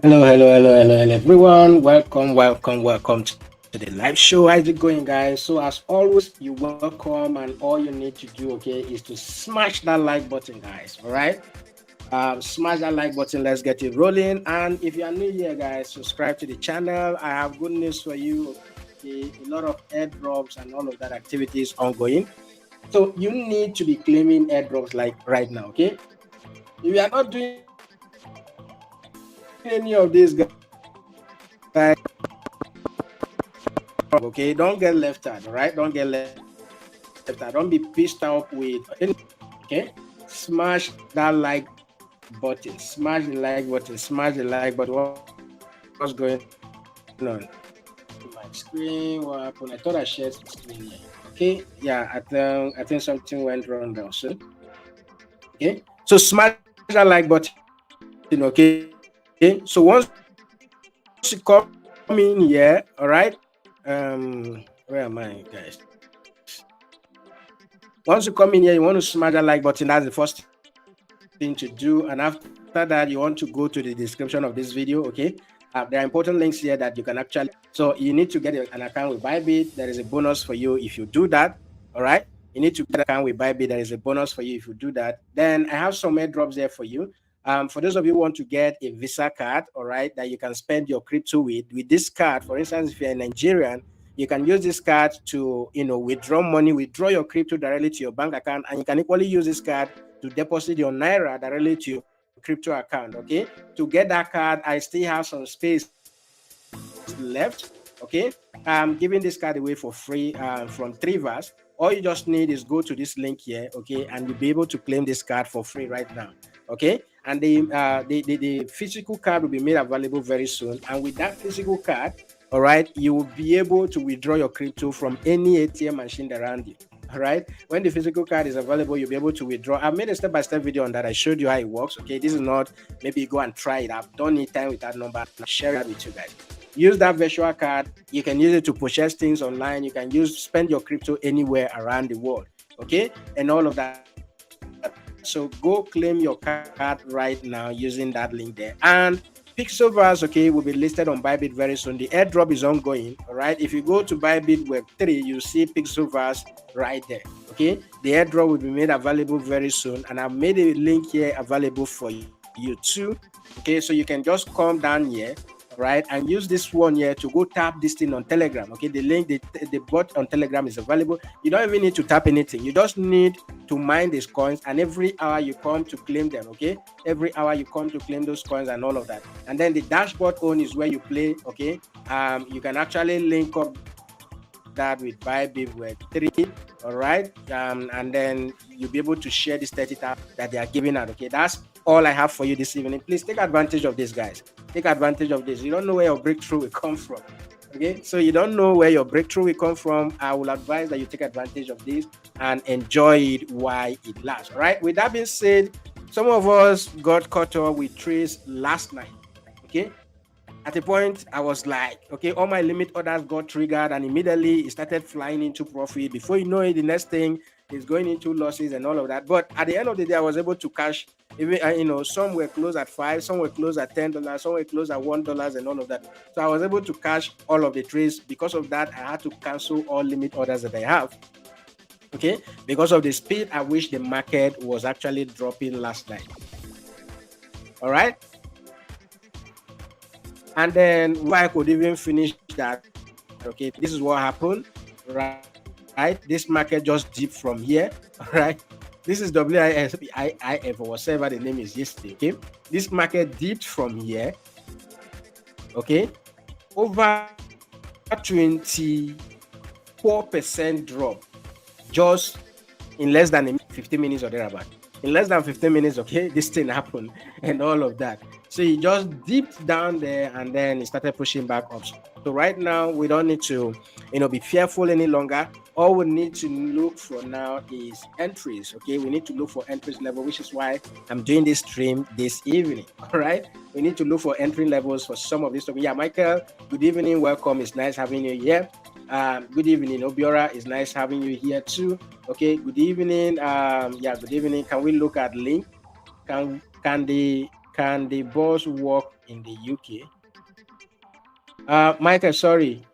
Hello, everyone. Welcome to the live show. How's it going, guys? So, as always, you're welcome, and all you need to do, okay, is to smash that like button, guys. All right, smash that like button. Let's get it rolling. And if you are new here, guys, subscribe to the channel. I have good news for you. Okay, a lot of airdrops and all of that activities ongoing. So you need to be claiming airdrops like right now. Okay, if you are not doing any of these guys, okay, don't get left out. All right, don't get left out. Don't be pissed off with any. Okay, smash that like button. Smash the like button. Smash the like button. What's going on? My screen. What happened? I thought I shared the screen here. Okay, yeah, I think something went wrong there. So okay, so smash that like button. Okay, so once you come in here, all right. Where am I, guys? Once you come in here, you want to smash that like button. That's the first thing to do. And after that, you want to go to the description of this video. Okay, there are important links here that you can actually. So you need to get an account with BYBIT. There is a bonus for you if you do that. All right, you need to get an account with BYBIT. There is a bonus for you if you do that. Then I have some airdrops there for you. For those of you who want to get a Visa card, all right, that you can spend your crypto with this card. For instance, if you're a Nigerian, you can use this card to, withdraw money, withdraw your crypto directly to your bank account, and you can equally use this card to deposit your Naira directly to your crypto account, okay? To get that card, I still have some space left, okay? I'm giving this card away for free from 𝗕𝗲𝗀𝗘. All you just need is go to this link here, okay? And you'll be able to claim this card for free right now, okay? And the physical card will be made available very soon. And with that physical card, all right, you will be able to withdraw your crypto from any ATM machine around you. All right, when the physical card is available, you'll be able to withdraw. I've made a step-by-step video on that. I showed you how it works. Okay, this is not maybe go and try it. I've done it time with that number. I'll share it with you guys. Use that virtual card. You can use it to purchase things online. You can spend your crypto anywhere around the world. Okay, and all of that. So go claim your card right now using that link there. And PIXFI, okay, will be listed on BYBIT very soon. The airdrop is ongoing, all right? If you go to BYBIT Web3, you see PIXFI right there, okay? The airdrop will be made available very soon, and I've made a link here available for you too, okay? So you can just come down here, right, and use this one here to go tap this thing on Telegram, okay? The link, the bot on Telegram is available. You don't even need to tap anything. You just need to mine these coins, and every hour you come to claim them, okay? Every hour you come to claim those coins and all of that. And then the dashboard own is where you play, okay? You can actually link up that with BYBIT Web3, all right? And then you'll be able to share this 30,000 that they are giving out, okay? That's all I have for you this evening. Please take advantage of this, guys. Take advantage of this. You don't know where your breakthrough will come from, okay? So you don't know where your breakthrough will come from. I will advise that you take advantage of this and enjoy it while it lasts, all right? With that being said, some of us got caught up with trades last night, okay? At a point, I was like, okay, all my limit orders got triggered, and immediately it started flying into profit. Before you know it, the next thing is going into losses and all of that. But at the end of the day, I was able to cash. Even some were closed at $5, some were closed at $10, some were closed at $1, and all of that. So I was able to cash all of the trades. Because of that, I had to cancel all limit orders that I have. Okay, because of the speed at which the market was actually dropping last night. All right. And then why I could even finish that, okay, this is what happened, right? This market just dipped from here, right? This is 𝗕𝗲𝗃𝗃 or whatever the name is yesterday, okay? This market dipped from here, okay? Over 24% drop just in less than 15 minutes or thereabout. In less than 15 minutes, okay, this thing happened and all of that. So he just dipped down there and then he started pushing back up. So right now, we don't need to, be fearful any longer. All we need to look for now is entries, okay? We need to look for entries level, which is why I'm doing this stream this evening, all right? We need to look for entry levels for some of this stuff. Yeah, Michael, good evening, welcome. It's nice having you here. Good evening, Obiora. It's nice having you here too. Okay, good evening. Good evening. Can we look at link? Can the can the boss work in the UK? Michael, sorry.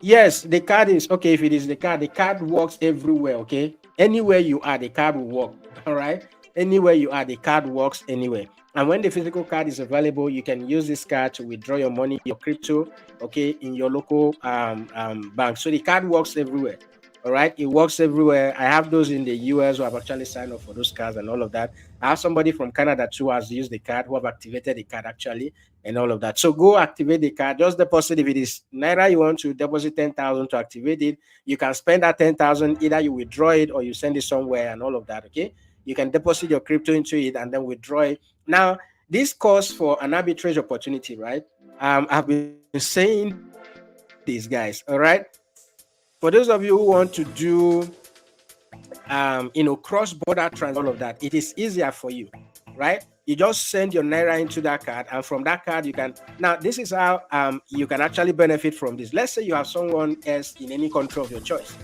Yes, the card is okay. If it is the card works everywhere. Okay, anywhere you are, the card will work. All right, anywhere you are, the card works anywhere. And when the physical card is available, you can use this card to withdraw your money, your crypto, okay, in your local bank. So the card works everywhere. All right, it works everywhere. I have those in the US who have actually signed up for those cards and all of that. I have somebody from Canada too who has used the card, who have activated the card actually, and all of that. So go activate the card. Just deposit. If it is Naira, you want to deposit 10,000 to activate it. You can spend that 10,000. Either you withdraw it or you send it somewhere and all of that. Okay, you can deposit your crypto into it and then withdraw it. Now, this calls for an arbitrage opportunity, right? I've been saying these guys. All right. For those of you who want to do, cross-border transfer, all of that, it is easier for you, right? You just send your Naira into that card, and from that card, you can. Now, this is how you can actually benefit from this. Let's say you have someone else in any country of your choice,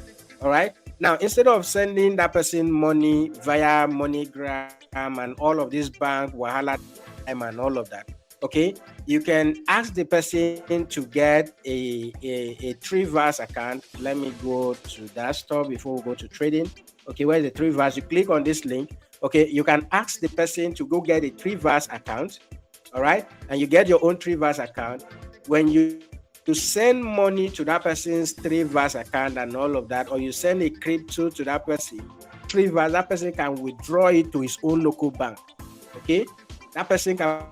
all right? Now, instead of sending that person money via MoneyGram and all of this bank, Wahala, and all of that, okay, you can ask the person to get a 𝗕𝗫𝗀𝗃 account. Let me go to that store before we go to trading. Okay, where's the 𝗕𝗫𝗃? You click on this link. Okay, you can ask the person to go get a 𝗕𝗫𝗃 account. All right, and you get your own 𝗕𝗫𝗃 account. When you send money to that person's 𝗕𝗫𝗃 account and all of that, or you send a crypto to that person, 𝗕𝗫𝗃, that person can withdraw it to his own local bank. Okay, that person can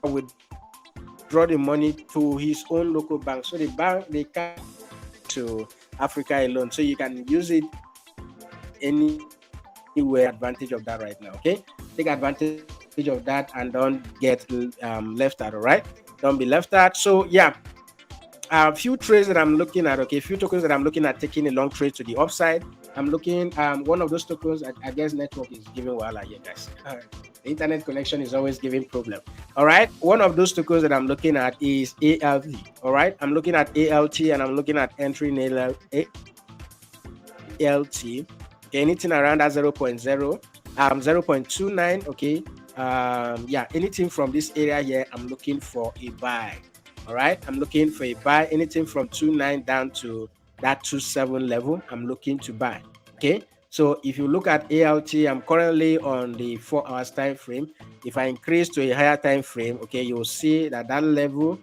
withdraw the money to his own local bank. So the bank, they can to Africa alone. So you can use it anywhere. Advantage of that right now. Okay, take advantage of that and don't get left out. All right, don't be left out. So yeah, a few trades that I'm looking at. Okay, a few tokens that I'm looking at taking a long trade to the upside. I'm looking one of those tokens. I guess network is giving wahala here, guys. The internet connection is always giving problem. All right, one of those tokens that I'm looking at is ALT. All right, I'm looking at ALT and I'm looking at entering ALT. Okay, anything around that 0.0, 0.29. Okay, yeah, anything from this area here, I'm looking for a buy. All right, I'm looking for a buy. Anything from 2.9 down to that 2.7 level, I'm looking to buy. Okay, so if you look at ALT, I'm currently on the 4 hours time frame. If I increase to a higher time frame, okay, you'll see that that level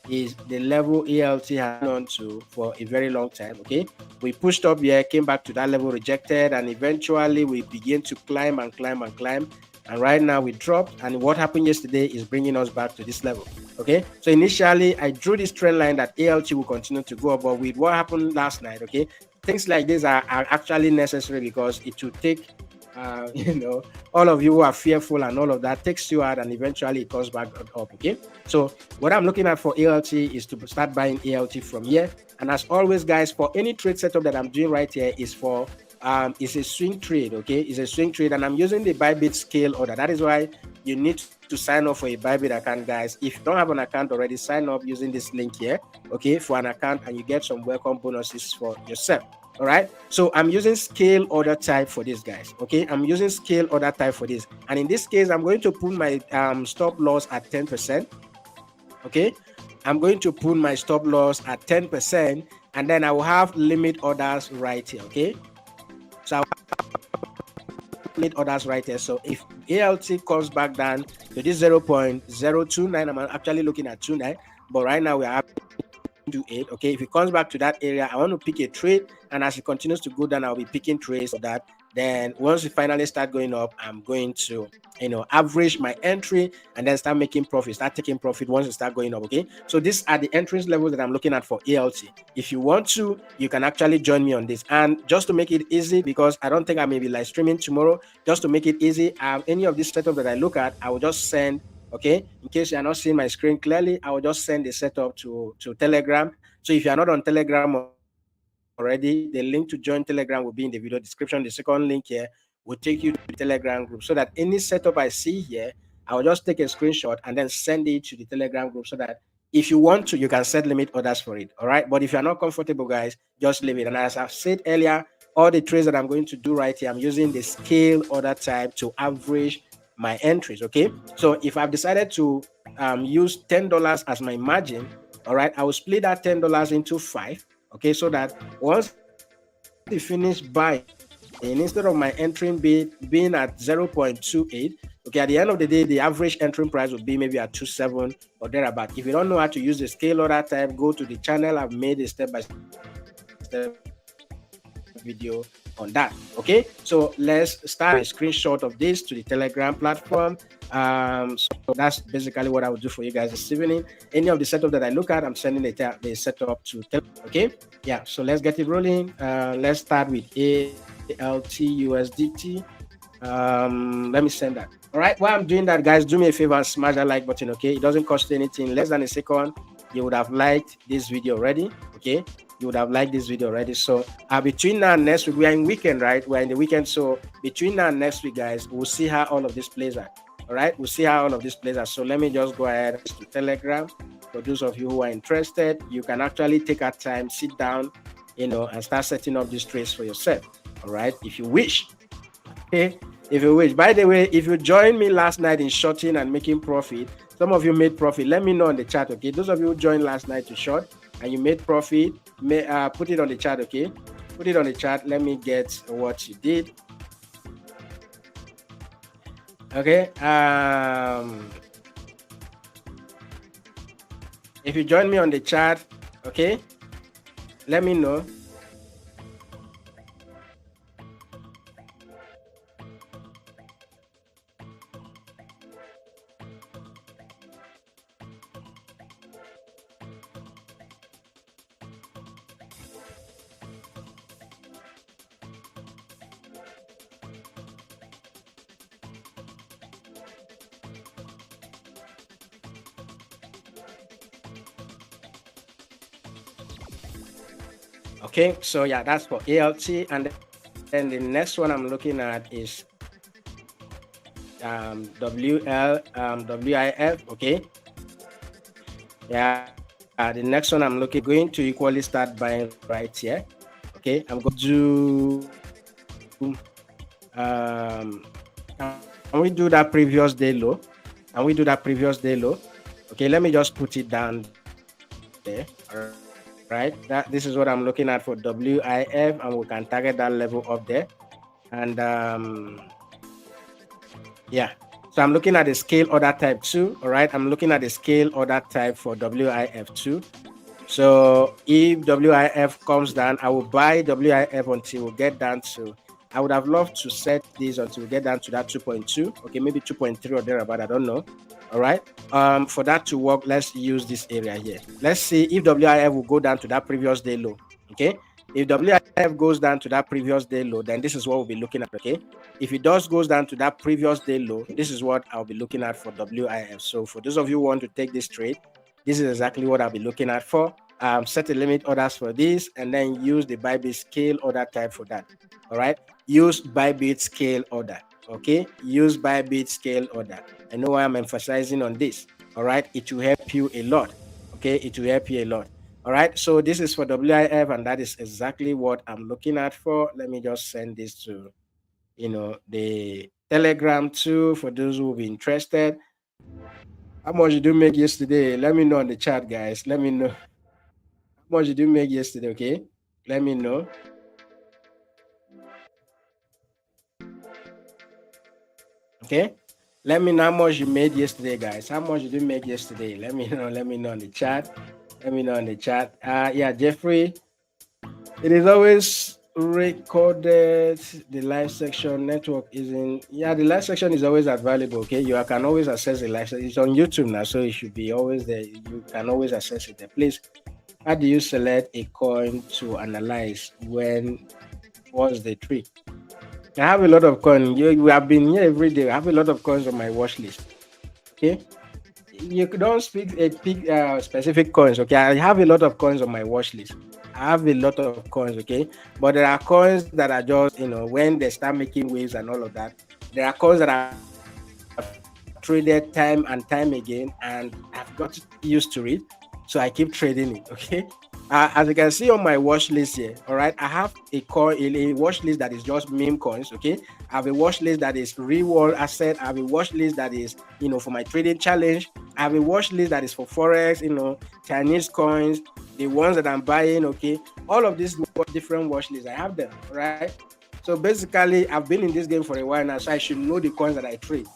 is the level ALT has gone on to for a very long time. Okay, we pushed up here, came back to that level, rejected, and eventually we begin to climb and climb and climb. And right now we dropped, and what happened yesterday is bringing us back to this level. Okay, so initially I drew this trend line that ALT will continue to go up, but with what happened last night, okay, things like this are actually necessary because it will take all of you who are fearful and all of that takes you out, and eventually it comes back up. Okay, so what I'm looking at for ALT is to start buying ALT from here. And as always, guys, for any trade setup that I'm doing right here is for it's a swing trade. Okay, it's a swing trade, and I'm using the BYBIT scale order. That is why you need to sign up for a BYBIT account, guys. If you don't have an account already, sign up using this link here, okay, for an account, and you get some welcome bonuses for yourself. All right, so I'm using scale order type for this, guys. Okay, I'm using scale order type for this, and in this case, I'm going to put my stop loss at 10%. Okay, I'm going to put my stop loss at 10%, and then I will have limit orders right here. Okay, so I will have limit orders right here. So if ALT comes back down to this 0.029, I'm actually looking at 29, but right now we are to 8. Okay, if it comes back to that area, I want to pick a trade, and as it continues to go down, I'll be picking trades of that. Then once it finally start going up, I'm going to average my entry and then start making profit, start taking profit once it start going up. Okay, so these are the entrance levels that I'm looking at for ALT. If you want to, you can actually join me on this. And just to make it easy, because I don't think I may be live streaming tomorrow, just to make it easy, any of this setup that I look at, I will just send. Okay, in case you're not seeing my screen clearly, I will just send the setup to Telegram. So if you're not on Telegram already, the link to join Telegram will be in the video description. The second link here will take you to the Telegram group, so that any setup I see here, I will just take a screenshot and then send it to the Telegram group, so that if you want to, you can set limit orders for it. All right, but if you're not comfortable, guys, just leave it. And as I've said earlier, all the trades that I'm going to do right here, I'm using the scale order type to average my entries. Okay, so if I've decided to use $10 as my margin, all right, I will split that $10 into 5. Okay, so that once they finish buying, instead of my entering being at 0.28, okay, at the end of the day, the average entering price will be maybe at 27 or thereabout. If you don't know how to use the scale order type, go to the channel. I've made a step-by-step video on that. Okay, so let's start a screenshot of this to the Telegram platform. So that's basically what I will do for you guys this evening. Any of the setup that I look at, I'm sending the setup to Telegram. Okay, yeah, so let's get it rolling. Let's start with ALTUSDT. Let me send that. All right, while I'm doing that, guys, do me a favor and smash that like button. Okay, it doesn't cost you anything. Less than a second, you would have liked this video already. Okay, you would have liked this video already. So between now and next week, we are in weekend, right? We're in the weekend. So between now and next week, guys, we'll see how all of this plays out. All right, we'll see how all of this plays out. So let me just go ahead to Telegram. For those of you who are interested, you can actually take our time, sit down, and start setting up these trades for yourself. All right, if you wish. Okay, if you wish. By the way, if you joined me last night in shorting and making profit, some of you made profit. Let me know on the chat. Okay, those of you who joined last night to short and you made profit, put it on the chat. Okay, put it on the chat. Let me get what you did. Okay, if you join me on the chat, okay, let me know. Okay, so yeah, that's for ALT, and then the next one I'm looking at is WIF. Okay, yeah, the next one I'm going to equally start buying right here. Okay, I'm going to can we do that previous day low? Can we do that previous day low? Okay, let me just put it down there. All right, this is what I'm looking at for WIF, and we can target that level up there. And yeah, so I'm looking at the scale order type 2. All right, I'm looking at the scale order type for WIF2. So if WIF comes down, I will buy WIF until we get down to, I would have loved to set this until we get down to that 2.2. Okay, maybe 2.3 or thereabout, I don't know. All right, for that to work, let's use this area here. Let's see if WIF will go down to that previous day low. Okay, if WIF goes down to that previous day low, then this is what we'll be looking at. Okay, if it goes down to that previous day low, this is what I'll be looking at for WIF. So for those of you who want to take this trade, this is exactly what I'll be looking at for. Set a limit orders for this, and then use the BYBIT scale order type for that. All right, use BYBIT scale order. Okay, use BYBIT scale order. I know why I'm emphasizing on this. All right, it will help you a lot. Okay, it will help you a lot. All right, so this is for WIF, and that is exactly what I'm looking at for. Let me just send this to the Telegram too for those who will be interested. How much did you make yesterday? Let me know on the chat, guys. Let me know how much did you make yesterday. Okay, let me know. Okay, let me know how much you made yesterday, guys. How much did you make yesterday? Let me know. Let me know on the chat. Let me know on the chat. Yeah, Jeffrey, it is always recorded. The live section network isn't. Yeah, the live section is always available. Okay, you can always access the live section. It's on YouTube now, so it should be always there. You can always access it there. Please, how do you select a coin to analyze when what's the trick? I have a lot of coins. You have been here every day. I have a lot of coins on my watch list. Okay, you don't pick specific coins. Okay, I have a lot of coins on my watch list. I have a lot of coins. Okay, but there are coins that are just when they start making waves and all of that. There are coins that are traded time and time again, and I've got used to it, so I keep trading it. Okay, As you can see on my watch list here, all right, I have a watch list that is just meme coins. Okay, I have a watch list that is real world asset. I have a watch list that is, for my trading challenge. I have a watch list that is for forex, Chinese coins, the ones that I'm buying. Okay, all of these different watch lists, I have them. All right. So basically, I've been in this game for a while now, so I should know the coins that I trade.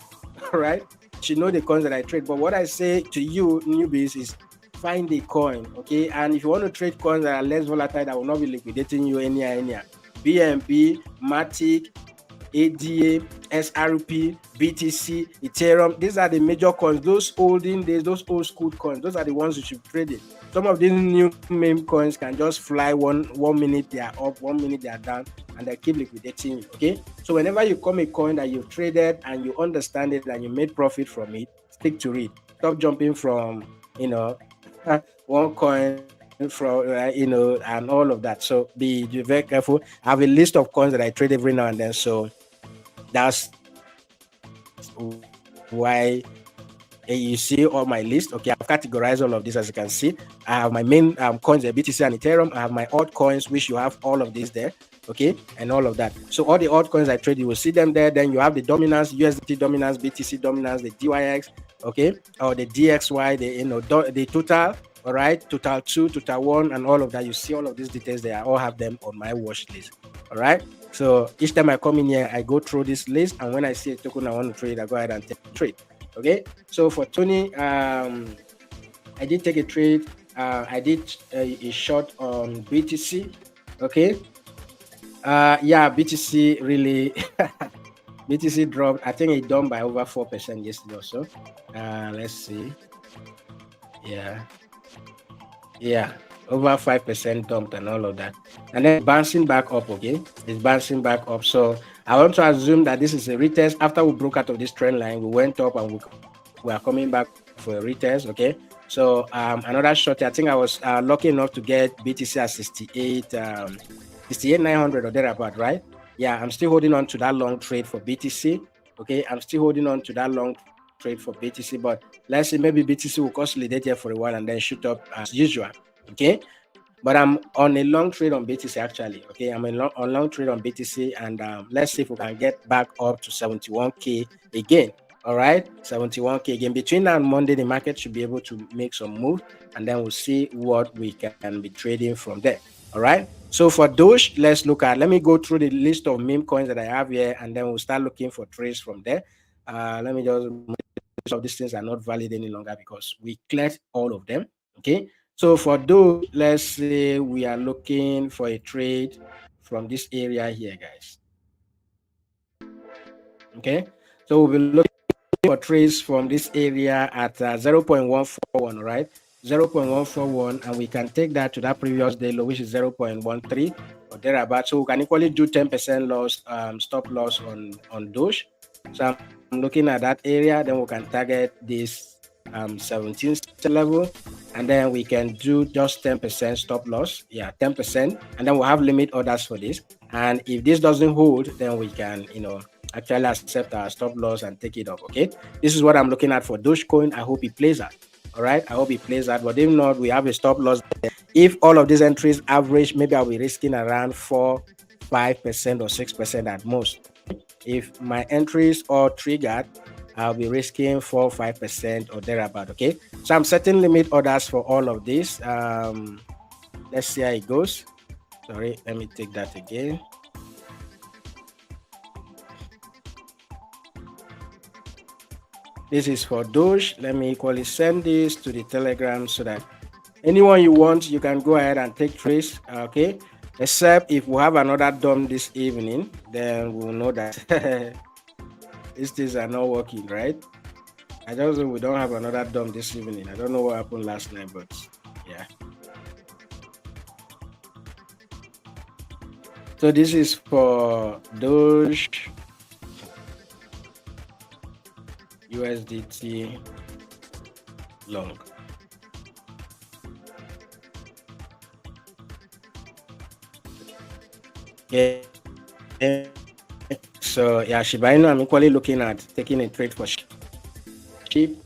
All right, I should know the coins that I trade. But what I say to you newbies is, find a coin, okay? And if you want to trade coins that are less volatile, that will not be liquidating you anyhow. BNB, Matic, ADA, SRP, BTC, Ethereum. These are the major coins. Those olden days, those old school coins, those are the ones you should trade in. Some of these new meme coins can just fly one minute they are up, 1 minute they are down, and they keep liquidating you, okay? So whenever you come a coin that you've traded and you understand it and you made profit from it, stick to it. Stop jumping from, one coin from and all of that. So be very careful. I have a list of coins that I trade every now and then, so that's why you see all my list. Okay, I've categorized all of this. As you can see, I have my main coins, the BTC and Ethereum. I have my altcoins, which you have all of this there, okay, and all of that. So all the altcoins I trade, you will see them there. Then you have the dominance, USDT dominance, BTC dominance, the DYX, okay, or the DXY, the total. All right, 𝗘𝗏𝗘, 𝗘𝗏1, and all of that. You see all of these details there. I all have them on my watch list. All right. So each time I come in here, I go through this list, and when I see a token I want to trade, I go ahead and take a trade. Okay. So for Tony, I did take a trade. I did a short on BTC. Okay. Yeah, BTC really, BTC dropped. I think it dumped by over 4% yesterday or so. Let's see. Yeah, over 5% dumped and all of that, and then bouncing back up. Okay, it's bouncing back up. So I want to assume that this is a retest. After we broke out of this trend line, we went up and we are coming back for a retest. Okay, so another short. I think I was lucky enough to get BTC at 68,900 or thereabout, right? Yeah, I'm still holding on to that long trade for BTC. Okay, I'm still holding on to that long trade for BTC, but let's say maybe BTC will consolidate here for a while and then shoot up as usual. Okay, but I'm on a long trade on BTC actually. Okay, I'm on long trade on BTC, and let's see if we can get back up to 71K again. All right, 71K again. Between now and Monday, the market should be able to make some move, and then we'll see what we can be trading from there. All right. So for Doge, let me go through the list of meme coins that I have here, and then we'll start looking for trades from there. Let me just make sure these things are not valid any longer because we cleared all of them. Okay. So for Doge, let's say we are looking for a trade from this area here, guys. Okay. So we'll be looking for trades from this area at 0.141, right? 0.141, and we can take that to that previous day low, which is 0.13 or thereabout. So we can equally do 10% loss, stop loss on Doge. So I'm looking at that area. Then we can target this 17 level, and then we can do just 10% stop loss. Yeah, 10%, and then we'll have limit orders for this. And if this doesn't hold, then we can, actually accept our stop loss and take it up. Okay, this is what I'm looking at for Dogecoin. I hope it plays out. All right, I hope it plays out. But if not, we have a stop loss there. If all of these entries average, maybe I'll be risking around 4, 5% or 6% at most. If my entries are triggered, I'll be risking 4, 5% or thereabout. Okay, so I'm setting limit orders for all of this. Let's see how it goes. Sorry, let me take that again. This is for Doge. Let me equally send this to the Telegram so that anyone you want, you can go ahead and take trades. Okay, except if we have another dump this evening, then we'll know that these things are not working, right? I just know we don't have another dump this evening. I don't know what happened last night, but yeah. So this is for Doge USDT long. Okay. So yeah, Shiba Inu, I'm equally looking at taking a trade for sheep.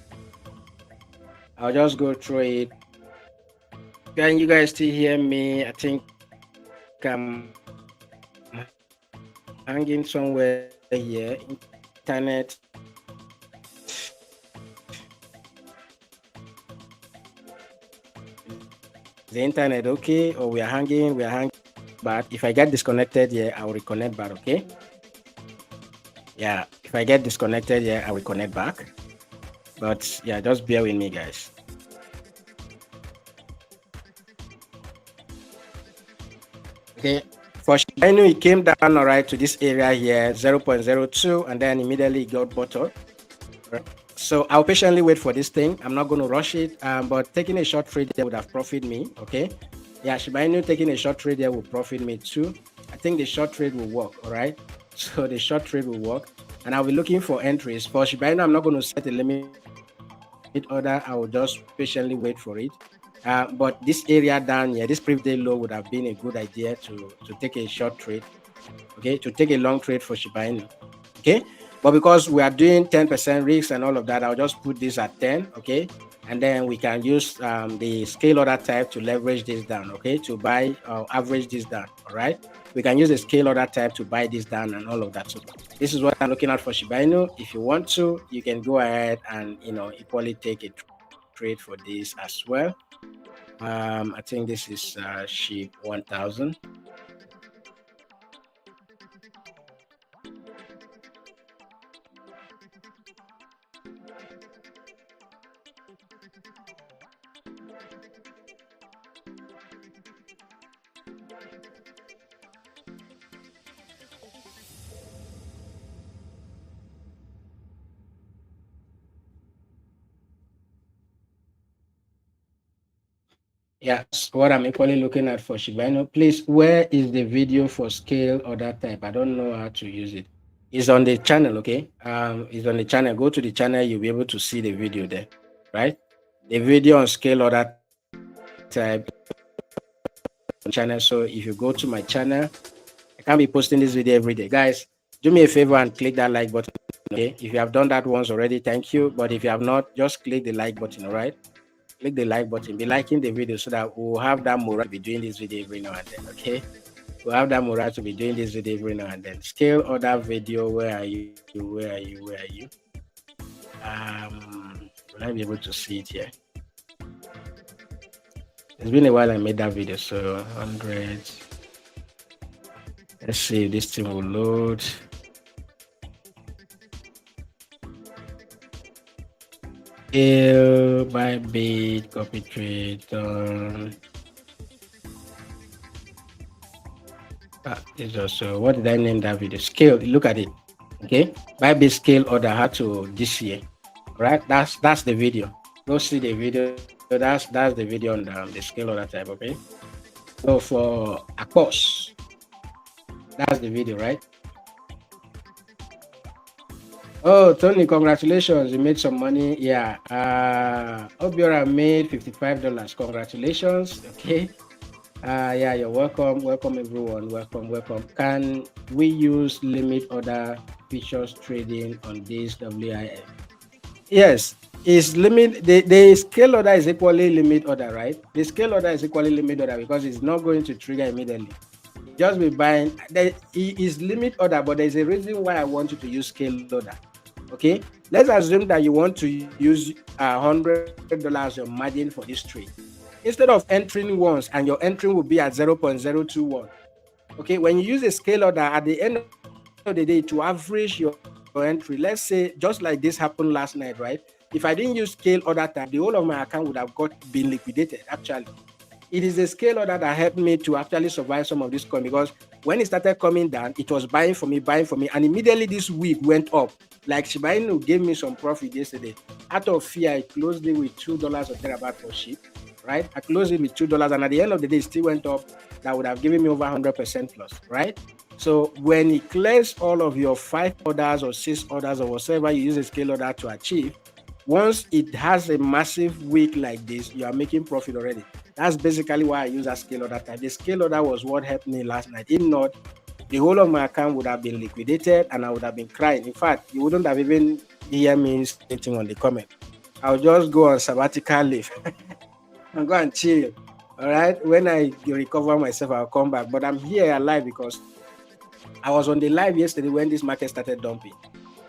I'll just go through it Can you guys still hear me? I think I'm hanging somewhere here. Internet. The internet okay, or we are hanging? But if I get disconnected here, I will reconnect back. Okay. Yeah, if I get disconnected here, I will connect back. But yeah, just bear with me, guys. Okay, for I know it came down all right to this area here, 0.02, and then immediately it got bottled. Right. So I'll patiently wait for this thing. I'm not going to rush it, but taking a short trade there would have profited me. Okay, yeah, Shiba Inu taking a short trade there will profit me too. I think the short trade will work. All right, so the short trade will work, and I'll be looking for entries for Shiba Inu. I'm not going to set a limit order. I will just patiently wait for it. But this area down here, this previous day low would have been a good idea to take a short trade, okay, to take a long trade for Shiba Inu, okay. But because we are doing 10% risk and all of that, I'll just put this at 10, okay, and then we can use the scale order type to leverage this down, okay, to buy average this down. All right, we can use the scale order type to buy this down and all of that. So this is what I'm looking at for Shiba Inu. If you want to, you can go ahead and equally take a trade for this as well. I think this is SHIB 1000. Yeah, that's what I'm equally looking at for Shiba Inu. Please, where is the video for scale order type? I don't know how to use it. It's on the channel, okay? It's on the channel. Go to the channel, you'll be able to see the video there, right? The video on scale order type channel. So if you go to my channel, I can't be posting this video every day. Guys, do me a favor and click that like button, okay? If you have done that once already, thank you. But if you have not, just click the like button, all right? Click the like button, be liking the video so that we'll have that morale to be doing this video every now and then, okay? We'll have that morale to be doing this video every now and then. Scale order video, where are you? Where are you? Where are you? Will I be able to see it here? It's been a while I made that video, so 100. Let's see if this thing will load. BYBIT, copy trade. It's also, what did I name that video? Scale. Look at it. Okay, BYBIT scale order how to this year. Right? That's the video. Go see the video. So that's the video on the scale order type. Okay. So for Akpos, that's the video, right? Oh, Tony, congratulations. You made some money. Yeah. Obiora made $55. Congratulations. Okay. Yeah, you're welcome. Welcome, everyone. Welcome. Can we use limit order features trading on this WIF? Yes. Is limit the scale order is equally limit order, right? The scale order is equally limit order because it's not going to trigger immediately. Just be buying. It is limit order, but there's a reason why I want you to use scale order. Okay, let's assume that you want to use $100 your margin for this trade. Instead of entering once, and your entry will be at 0.021. Okay, when you use a scale order, at the end of the day, to average your entry, let's say just like this happened last night, right? If I didn't use scale order time, the whole of my account would have been liquidated. Actually, it is a scale order that helped me to actually survive some of this coin, because when it started coming down, it was buying for me, and immediately this week went up. Like Shiba Inu gave me some profit yesterday. Out of fear, I closed it with $2 or thereabout for SHIB, right? I closed it with $2, and at the end of the day, it still went up. That would have given me over 100% plus, right? So when it clears all of your 5 orders or 6 orders or whatever you use a scale order to achieve, once it has a massive week like this, you are making profit already. That's basically why I use a scale order type. The scale order was what helped me last night. If not, the whole of my account would have been liquidated and I would have been crying. In fact, you wouldn't have even hear me stating on the comment. I'll just go on sabbatical leave and go and chill. All right. When I recover myself, I'll come back. But I'm here alive because I was on the live yesterday when this market started dumping.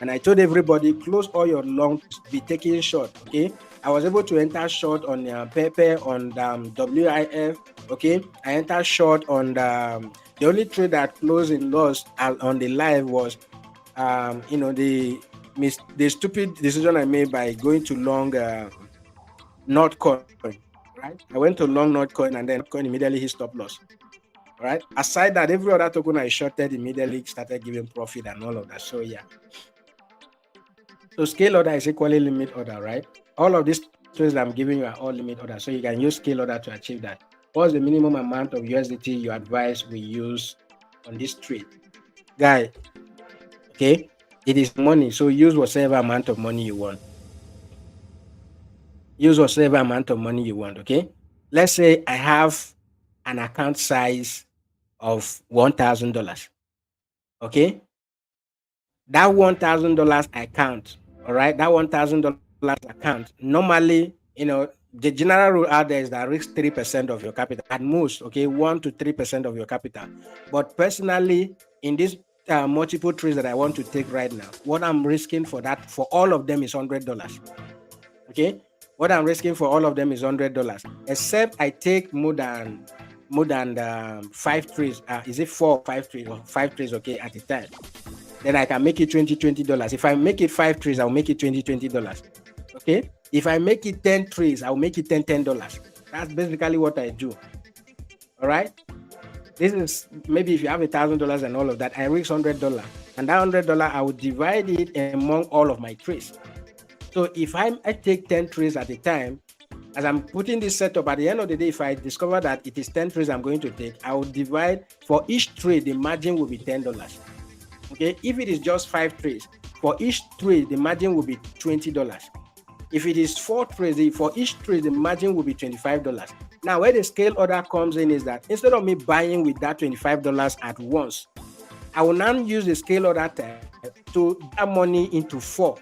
And I told everybody, close all your longs, be taking short. Okay. I was able to enter short on 𝗕𝗫𝗫, on WIF. Okay. I entered short on the only trade that closed in loss on the live was the stupid decision I made by going to long 𝗕𝗏coin, right? I went to long 𝗕𝗏coin and then 𝗕𝗏coin immediately hit stop loss, right? Aside that, every other token I shorted immediately started giving profit and all of that. So yeah. So scale order is equally limit order, right? All of these trades that I'm giving you are all limit order. So you can use scale order to achieve that. What's the minimum amount of USDT you advise we use on this trade? Guy, okay, it is money. So use whatever amount of money you want. Use whatever amount of money you want, okay? Let's say I have an account size of $1,000, okay? That $1,000 account, all right? That $1,000 account, normally, the general rule out there is that risk 3% of your capital at most, okay? 1 to 3% of your capital. But personally, in this multiple trades that I want to take right now, what I'm risking for all of them is $100, okay? What I'm risking for all of them is $100, except I take more than 5 trades. Is it 4 or 5 trades? Or 5 trades, okay, at a time. Then I can make it $20. If I make it 5 trades, I'll make it $20. Okay. If I make it 10 trades, I'll make it $10. That's basically what I do. All right. This is maybe if you have $1,000 and all of that, I risk $100, and that $100 I will divide it among all of my trades. So if I take 10 trades at a time, as I'm putting this setup, at the end of the day, if I discover that it is 10 trades I'm going to take, I will divide for each trade, the margin will be $10. Okay, if it is just 5 trades, for each trade, the margin will be $20. If it is 4 trades, for each trade, the margin will be $25. Now, where the scale order comes in is that instead of me buying with that $25 at once, I will now use the scale order type to add money into 4.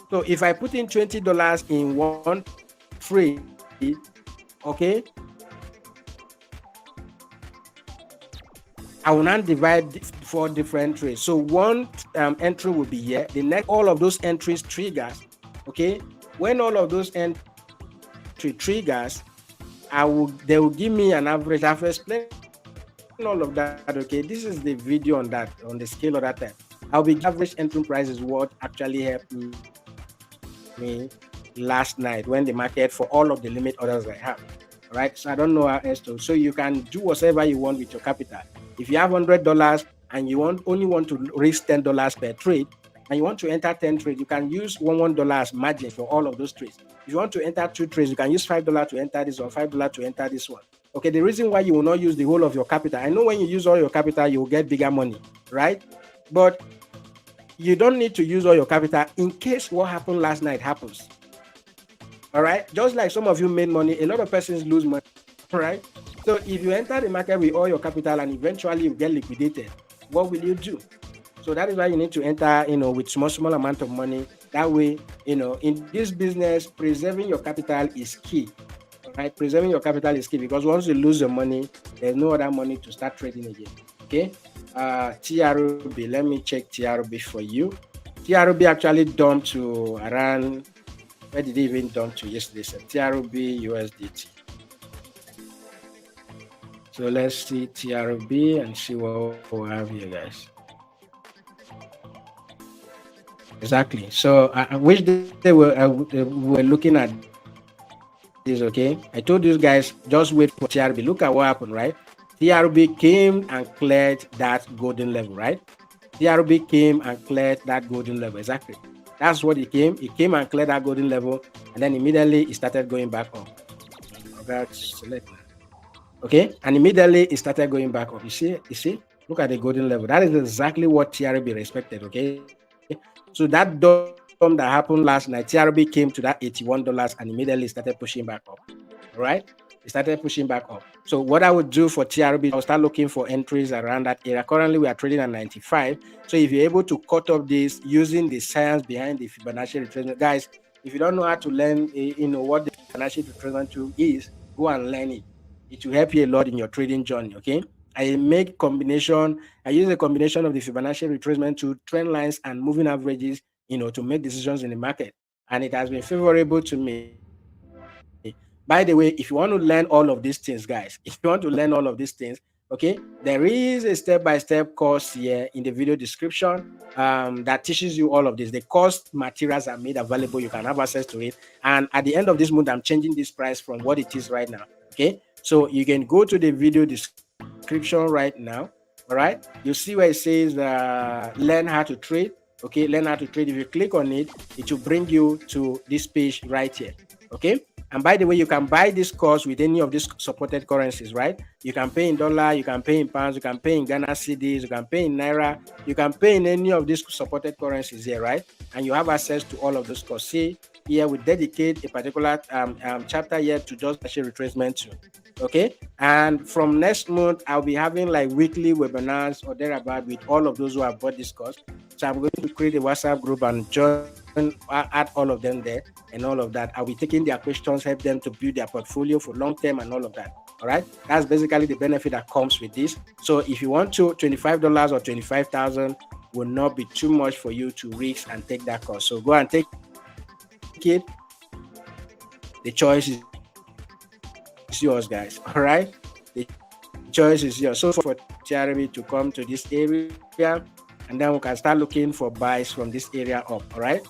So if I put in $20 in one trade, okay, I will now divide 4 different trades. So one entry will be here. The next, all of those entries triggers. Okay, when all of those entry triggers, they will give me an average. I've explained all of that. Okay, this is the video on that, on the scale order type. I'll be average entry price is what actually helped me last night when the market for all of the limit orders I have. All right, so I don't know how else to. So you can do whatever you want with your capital. If you have $100 and you only want to risk $10 per trade, and you want to enter 10 trades, you can use $1 margin for all of those trades. If you want to enter 2 trades, you can use $5 to enter this one, $5 to enter this one. Okay, the reason why you will not use the whole of your capital, I know when you use all your capital, you will get bigger money, right? But you don't need to use all your capital in case what happened last night happens. All right, just like some of you made money, a lot of persons lose money, right? So if you enter the market with all your capital and eventually you get liquidated, what will you do? So that is why you need to enter, with small amount of money. That way, in this business, preserving your capital is key, right? Preserving your capital is key because once you lose your money, there's no other money to start trading again. Okay. 𝗕𝗏𝗃, let me check 𝗕𝗏𝗃 for you. 𝗕𝗏𝗃 actually dumped to around, where did it even dump to yesterday? So 𝗕𝗏𝗃 USDT. So let's see 𝗕𝗏𝗃 and see what we have here, guys. Exactly. So I wish they were looking at this. Okay, I told you guys just wait for 𝗕𝗏𝗃. Look at what happened, right? 𝗕𝗏𝗃 came and cleared that golden level, right? 𝗕𝗏𝗃 came and cleared that golden level. Exactly. That's what it came. It came and cleared that golden level, and then immediately it started going back up. That's select. Okay, and immediately it started going back up. You see? Look at the golden level. That is exactly what 𝗕𝗏𝗃 respected. Okay, so that dump that happened last night, 𝗕𝗏𝗃 came to that $81 and immediately started pushing back up. All right, it started pushing back up. So what I would do for 𝗕𝗏𝗃, I'll start looking for entries around that area. Currently, we are trading at 95. So if you're able to cut up this using the science behind the Fibonacci retracement, guys, if you don't know how to learn, what the Fibonacci retracement tool is, Go and learn it. It will help you a lot in your trading journey. Okay. I use a combination of the Fibonacci retracement to trend lines and moving averages, to make decisions in the market. And it has been favorable to me. By the way, if you want to learn all of these things, guys, okay, there is a step-by-step course here in the video description that teaches you all of this. The course materials are made available. You can have access to it. And at the end of this month, I'm changing this price from what it is right now. Okay, so you can go to the video description right now. All right, you see where it says learn how to trade. Okay, learn how to trade. If you click on it, it will bring you to this page right here. Okay, and by the way, you can buy this course with any of these supported currencies, right? You can pay in dollar, you can pay in pounds, you can pay in Ghana cedis, you can pay in naira, you can pay in any of these supported currencies here, right? And you have access to all of those courses. See, here we dedicate a particular chapter here to just actually retracement too. Okay, and from next month I'll be having like weekly webinars or thereabout with all of those who have bought this course. So I'm going to create a WhatsApp group and add all of them there and all of that. I'll be taking their questions, help them to build their portfolio for long term and all of that. All right, that's basically the benefit that comes with this. So if you want to, $25 or 25,000 will not be too much for you to risk and take that course. So go and take it. The choice is yours, guys. All right, the choice is yours. So for 𝗕𝗏𝗘 to come to this area, and then we can start looking for buys from this area up. All right,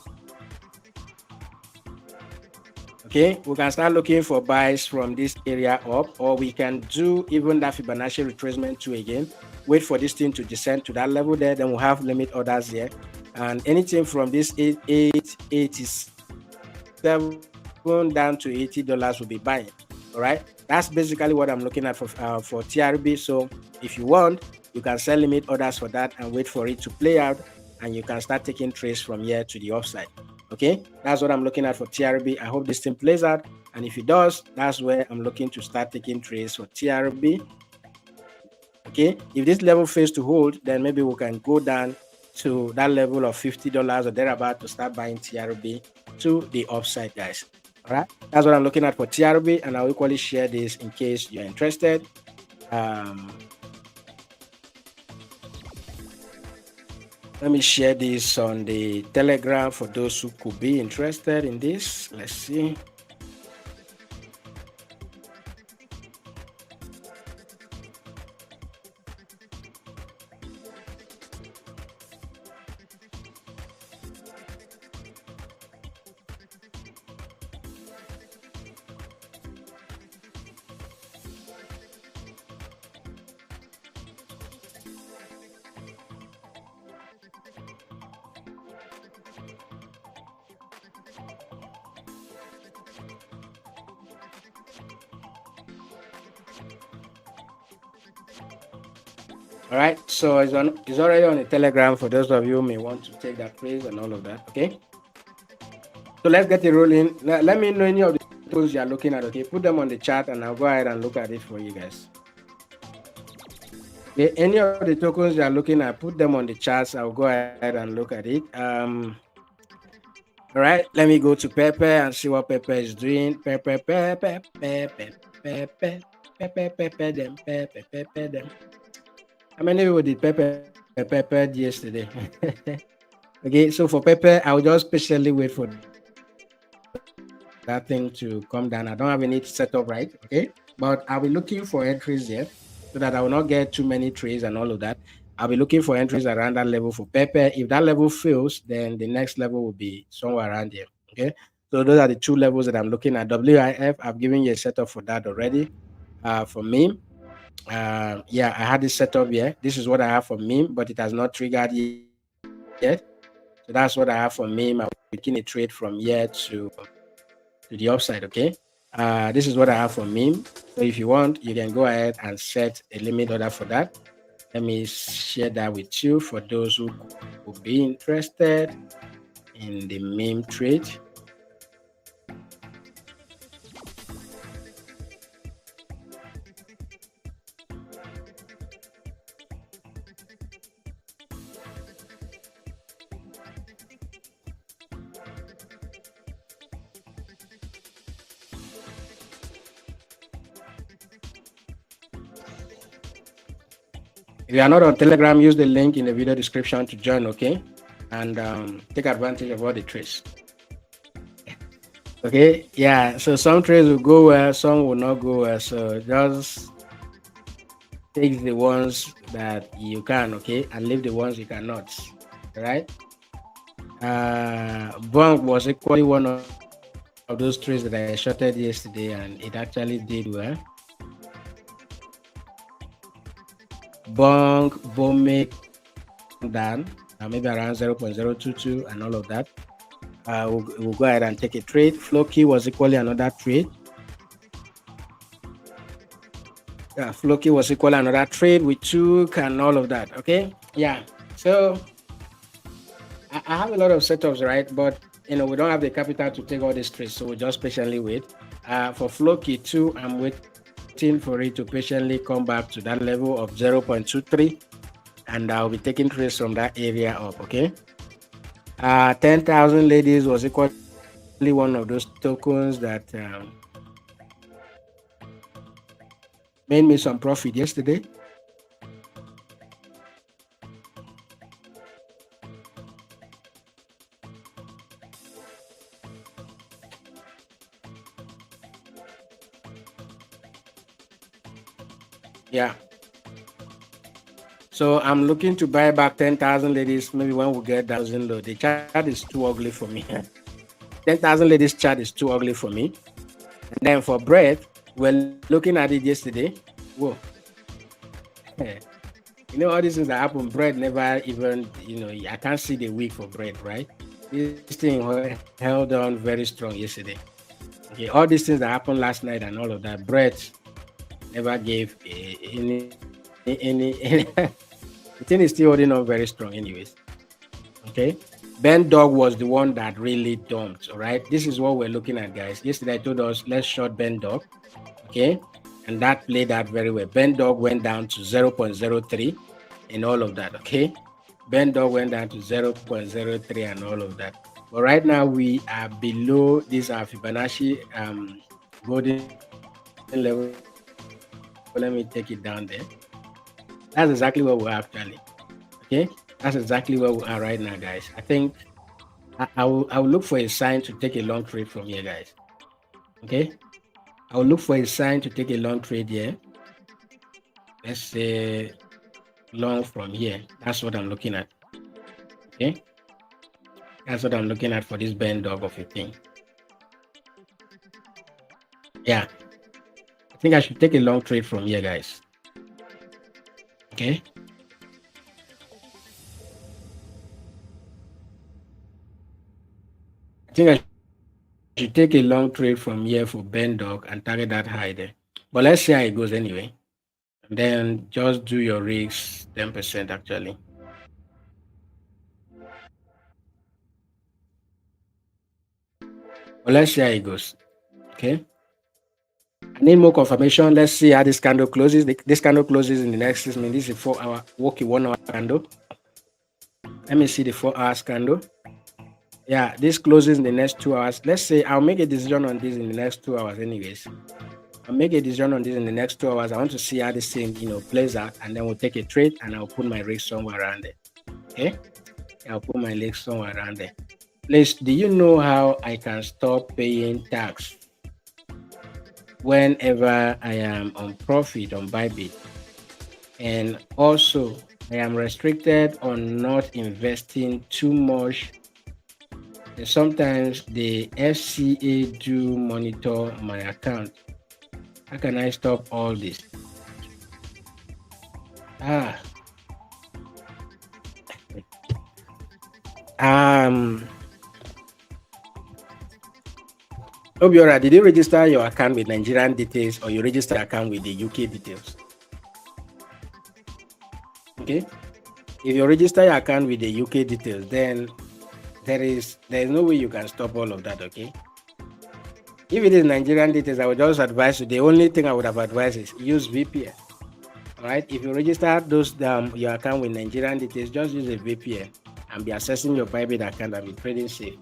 okay, we can start looking for buys from this area up, or we can do even that Fibonacci retracement too again. Wait for this thing to descend to that level there, then we'll have limit orders here, and anything from this 887 down to $80 will be buying. All right, that's basically what I'm looking at for 𝗕𝗏𝗘. So if you want, you can sell limit orders for that and wait for it to play out, and you can start taking trades from here to the upside. Okay, that's what I'm looking at for 𝗕𝗏𝗘. I hope this thing plays out, and if it does, that's where I'm looking to start taking trades for 𝗕𝗏𝗘. Okay, if this level fails to hold, then maybe we can go down to that level of $50 or thereabout to start buying 𝗕𝗏𝗘 to the upside, guys. All right, that's what I'm looking at for 𝗕𝗏𝗘, and I'll equally share this in case you're interested. Let me share this on the Telegram for those who could be interested in this. Let's see. All right, so it's already on the Telegram for those of you who may want to take that praise and all of that. Okay, so let's get it rolling. Let me know any of the tools you are looking at. Okay, put them on the chat and I'll go ahead and look at it for you guys. Okay, any of the tokens you are looking at, put them on the charts. I'll go ahead and look at it. All right, let me go to 𝗕𝗏𝗃 and see what 𝗕𝗏𝗃 is doing. 𝗕𝗏𝗃 them. How many people did 𝗕𝗏𝗃 yesterday? Okay, so for 𝗕𝗏𝗃, I'll just patiently wait for that thing to come down. I don't have any setup right, okay? But I'll be looking for entries here so that I will not get too many trades and all of that. I'll be looking for entries around that level for 𝗕𝗏𝗃. If that level fails, then the next level will be somewhere around here, okay? So those are the two levels that I'm looking at. WIF, I've given you a setup for that already. For me, yeah, I had this setup here. This is what I have for meme, but it has not triggered yet. So that's what I have for meme. I'm making a trade from here to the upside. Okay, this is what I have for meme. So if you want, you can go ahead and set a limit order for that. Let me share that with you for those who would be interested in the meme trade. If you are not on Telegram, use the link in the video description to join, okay? And take advantage of all the trades. Okay, yeah, so some trades will go well, some will not go well. So just take the ones that you can, okay, and leave the ones you cannot. All right. Bank was equally one of those trades that I shorted yesterday, and it actually did well. Bank, BOMIC down, maybe around 0.022 and all of that. We'll go ahead and take a trade. Floki was equally another trade. Yeah, Floki was equally another trade. We took and all of that. Okay. Yeah. So I have a lot of setups, right? But we don't have the capital to take all these trades, so we just patiently wait. For Floki too, I'm waiting for it to patiently come back to that level of 0.23, and I'll be taking trades from that area up. Okay. 10,000 ladies was equally one of those tokens that made me some profit yesterday. Yeah. So I'm looking to buy back 10,000 ladies. Maybe when we get 1,000 low. The chart is too ugly for me. 10,000 ladies chart is too ugly for me. And then for bread, we're looking at it yesterday. Whoa. All these things that happen, bread never even, I can't see the week for bread, right? This thing held on very strong yesterday. Okay, all these things that happened last night and all of that, bread never gave any the thing is still holding on very strong anyways. Okay, BEN-DOG was the one that really dumped. All right, this is what we're looking at, guys. Yesterday I told us let's short BEN-DOG. Okay, and that played out very well. BEN-DOG went down to 0.03 and all of that. Okay, BEN-DOG went down to 0.03 and all of that. But right now we are below this Fibonacci golden level. Let me take it down there. That's exactly where we are actually. Okay, that's exactly where we are right now, guys. I think I will look for a sign to take a long trade from here, guys. Okay, I will look for a sign to take a long trade here. Let's say long from here. That's what I'm looking at. Okay, that's what I'm looking at for this BEN-DOG of a thing. Yeah, I think I should take a long trade from here, guys. Okay. I think I should take a long trade from here for BEN-DOG and target that high there. But let's see how it goes anyway. And then just do your risks 10% actually. But let's see how it goes. Okay. I need more confirmation. Let's see how this candle closes. This candle closes in the next 6 minutes. This is a 4-hour, walking 1 hour candle. Let me see the 4 hours candle. Yeah, this closes in the next 2 hours. Let's say I'll make a decision on this in the next 2 hours anyways. I'll make a decision on this in the next 2 hours. I want to see how this thing, plays out, and then we'll take a trade and I'll put my risk somewhere around there. Okay? I'll put my risk somewhere around there. Please, do you know how I can stop paying tax whenever I am on profit on BYBIT? And also, I am restricted on not investing too much. Sometimes the FCA do monitor my account. How can I stop all this? Obiora, did you register your account with Nigerian details or you register your account with the UK details? Okay. If you register your account with the UK details, then there is no way you can stop all of that. Okay. If it is Nigerian details, I would just advise you. The only thing I would have advised is use VPN. All right. If you register your account with Nigerian details, just use a VPN and be accessing your BYBIT account and be trading safe.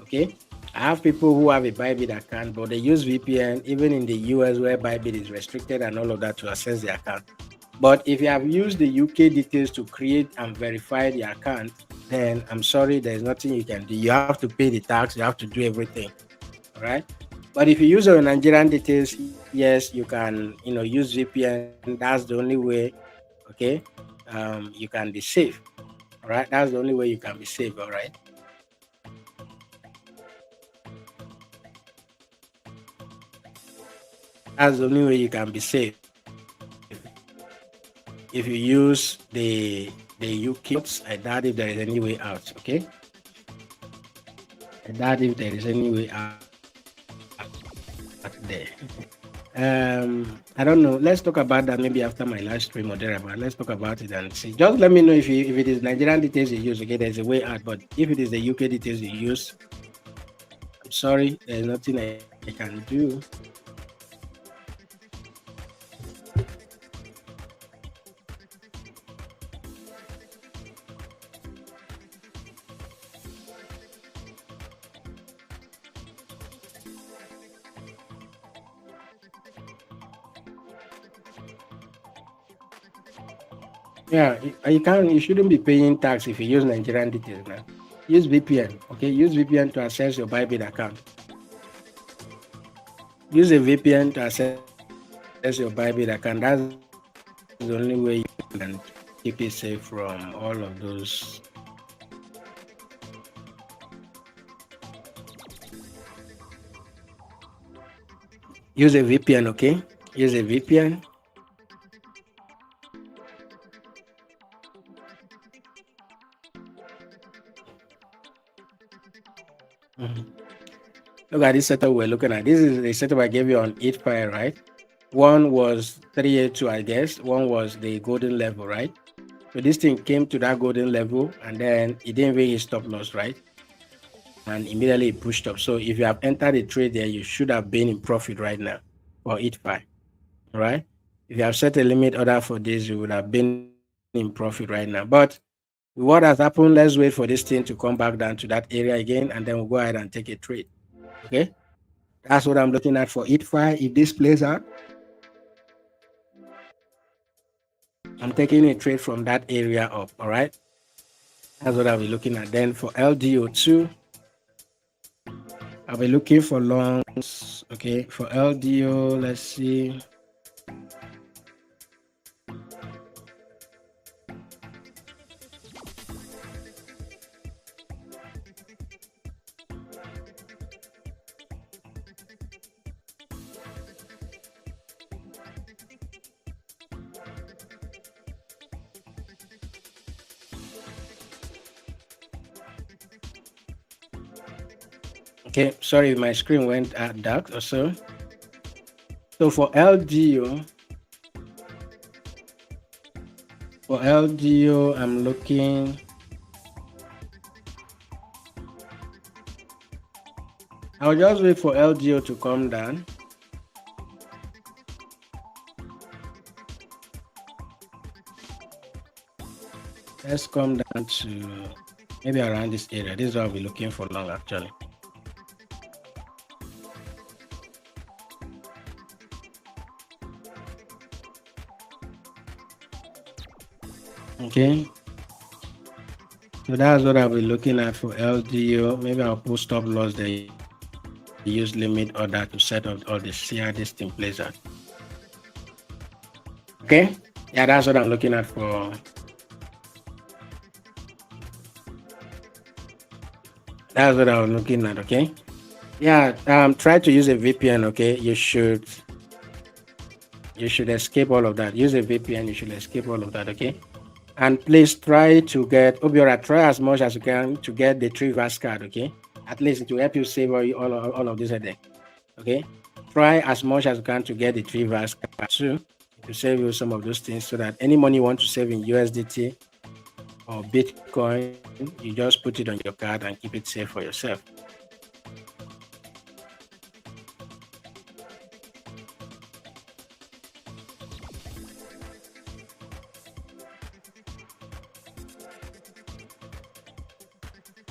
Okay. I have people who have a BYBIT account, but they use VPN even in the US where BYBIT is restricted and all of that to access the account. But if you have used the UK details to create and verify the account, then I'm sorry, there's nothing you can do. You have to pay the tax, you have to do everything. All right. But if you use your Nigerian details, yes, you can, use VPN. That's the only way. Okay. You can be safe. All right. That's the only way you can be safe. All right. That's the only way you can be safe. If you use the UK, I doubt if there is any way out. Okay. I doubt if there is any way out there. I don't know. Let's talk about that maybe after my live stream or thereabout. Let's talk about it and see. Just let me know if it is Nigerian details you use. Okay, there's a way out. But if it is the UK details you use, I'm sorry, there's nothing I can do. Yeah, you shouldn't be paying tax if you use Nigerian details now. Use VPN, okay? Use VPN to access your BYBIT account. Use a VPN to access your BYBIT account. That's the only way you can keep it safe from all of those. Use a VPN, okay? Use a VPN. Look at this setup we're looking at. This is the setup I gave you on 𝗕𝗫𝗙, right? One was 382, I guess. One was the golden level, right? So this thing came to that golden level and then it didn't really stop loss, right? And immediately it pushed up. So if you have entered a trade there, you should have been in profit right now for 𝗕𝗫𝗙, right? If you have set a limit order for this, you would have been in profit right now. But what has happened, let's wait for this thing to come back down to that area again, and then we'll go ahead and take a trade. Okay, that's what I'm looking at for 𝗕𝗫𝗙. If this plays out, I'm taking a trade from that area up. All right, that's what I'll be looking at. Then for LDO2, I'll be looking for longs. Okay, for LDO, let's see. Okay, sorry, my screen went dark or so. So for LDO, I'm looking. I'll just wait for LDO to come down. Let's come down to maybe around this area. This is what I'll be looking for long actually. Okay, so that's what I'll be looking at for LDO. Maybe I'll put stop loss there. Use limit order to set up all the CR this thing plays out. Okay, yeah, that's what I'm looking at for. That's what I was looking at. Okay, yeah, try to use a VPN. Okay, you should escape all of that. Use a VPN, you should escape all of that. Okay, and please try to get Obiora, try as much as you can to get the 𝗕𝗫𝗙 card. Okay, at least it will help you save all of this headache. Okay, try as much as you can to get the 𝗕𝗫𝗙 card too, to save you some of those things, so that any money you want to save in USDT or Bitcoin, you just put it on your card and keep it safe for yourself.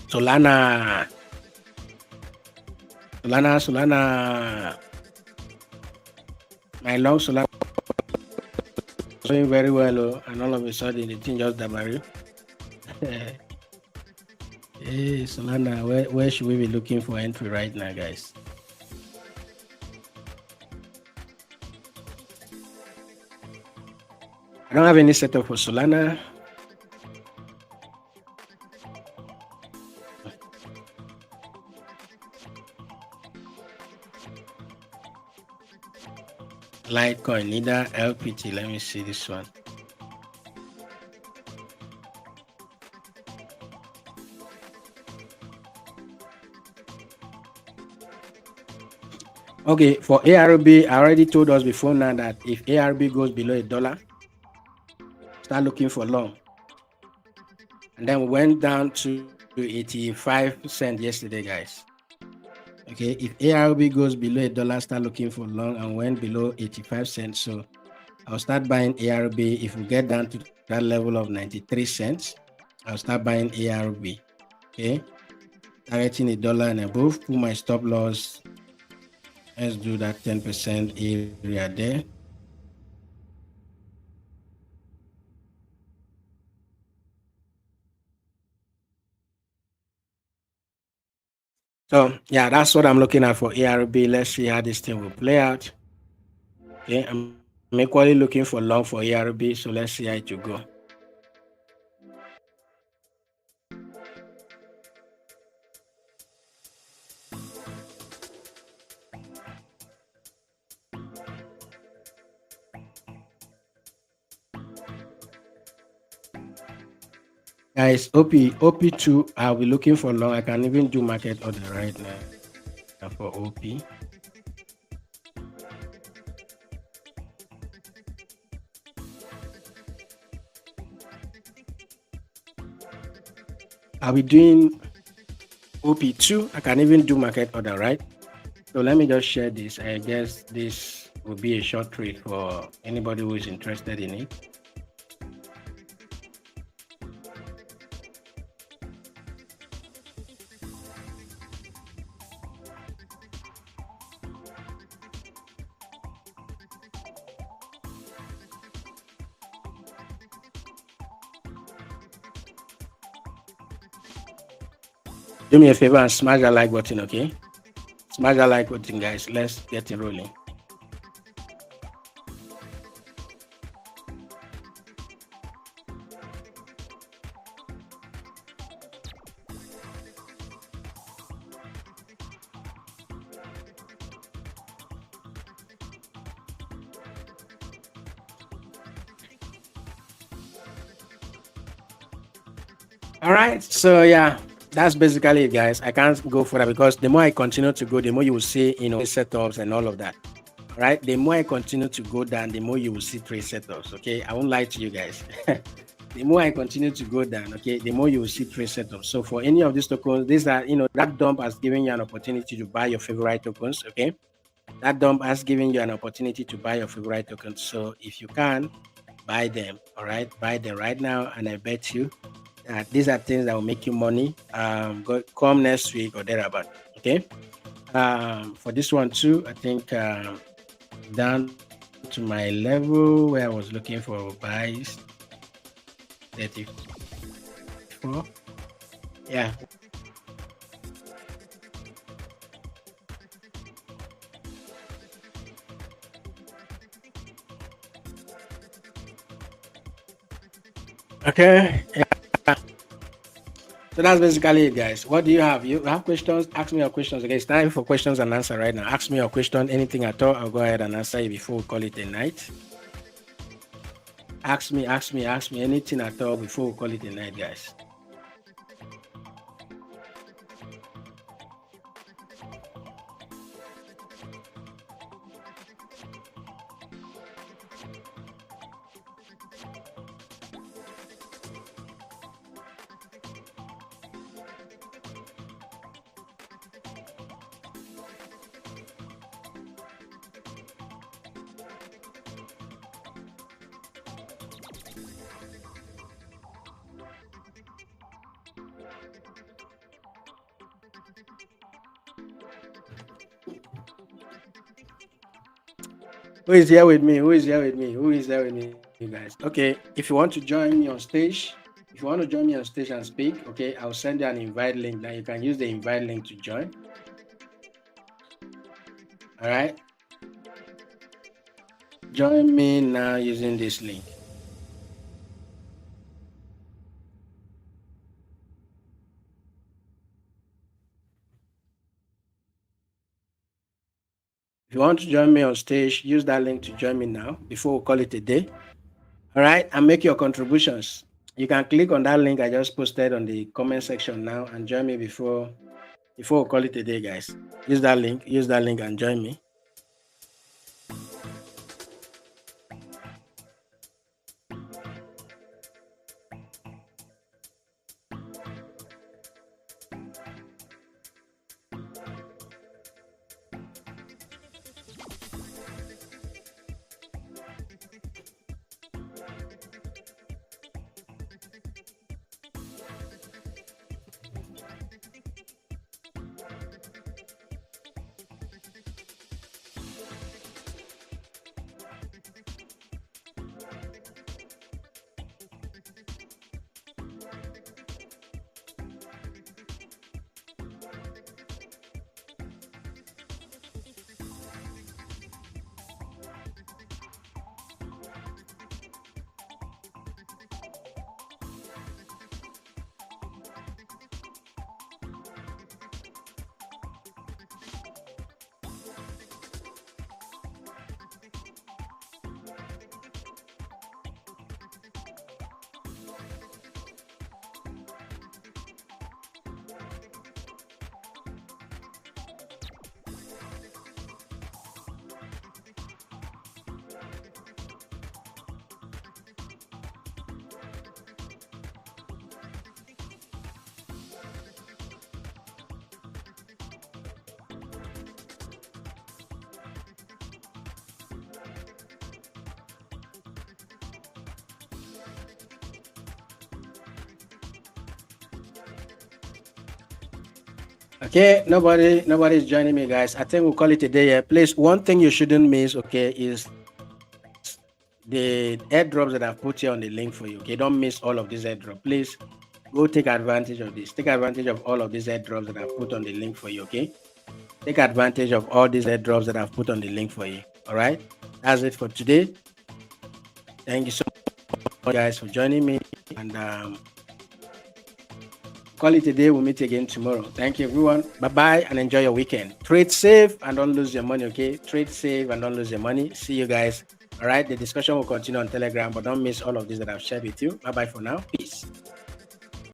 Solana. My long Solana doing very well, and all of a sudden the thing just dabari. Hey, Solana, where should we be looking for entry right now, guys? I don't have any setup for Solana. Litecoin, neither LPT. Let me see this one. Okay, for ARB, I already told us before now that if ARB goes below $1, start looking for long. And then we went down to 85% yesterday, guys. Okay, if ARB goes below $1, start looking for long, and went below 85 cents. So I'll start buying ARB. If we get down to that level of 93 cents, I'll start buying ARB. Okay, targeting $1 and above. Put my stop loss. Let's do that 10% area there. So yeah, that's what I'm looking at for ARB. Let's see how this thing will play out. Okay, I'm equally looking for long for ARB. So let's see how it will go. Guys, OP2, I'll be looking for long. I can even do market order right now for OP. I'll be doing OP2. I can even do market order, right? So let me just share this. I guess this will be a short trade for anybody who is interested in it. Do me a favor and smash that like button, okay? Smash that like button, guys. Let's get it rolling. All right, so yeah, that's basically it, guys. I can't go further because the more I continue to go, the more you will see, setups and all of that. All right, the more I continue to go down, the more you will see trade setups. Okay, I won't lie to you guys. The more I continue to go down, okay, the more you will see trade setups. So for any of these tokens, these are, that dump has given you an opportunity to buy your favorite tokens. Okay, that dump has given you an opportunity to buy your favorite tokens. So if you can, buy them. All right, buy them right now, and I bet you these are things that will make you money come next week or thereabout. Okay, for this one too, I think down to my level where I was looking for buys, 34. Yeah. Okay. Yeah. So that's basically it, guys. What do you have? You have questions? Ask me your questions. Okay, it's time for questions and answer right now. Ask me your question, anything at all. I'll go ahead and answer you before we call it a night. Ask me anything at all before we call it a night, guys. Who is here with me? Who is here with me? Who is here with me? guys. Okay, if you want to join me on stage, and speak, okay, I'll send you an invite link. Now you can use the invite link to join. All right. Join me now using this link. If you want to join me on stage, use that link to join me now before we call it a day. All right, and make your contributions. You can click on that link I just posted on the comment section now and join me before we call it a day, guys. Use that link and join me. Okay, nobody's joining me, guys. I think we'll call it a day here. Please, one thing you shouldn't miss, okay, is the airdrops that I've put here on the link for you. Okay, don't miss all of these airdrops. Please go take advantage of this. Take advantage of all of these airdrops that I've put on the link for you. Okay, take advantage of all these airdrops that I've put on the link for you. All right, that's it for today. Thank you so much, guys, for joining me, and call it a day. We'll meet again tomorrow. Thank you, everyone. Bye-bye, and enjoy your weekend. Trade safe and don't lose your money, okay? Trade safe and don't lose your money. See you guys. All right, the discussion will continue on Telegram, but don't miss all of this that I've shared with you. Bye-bye for now. Peace.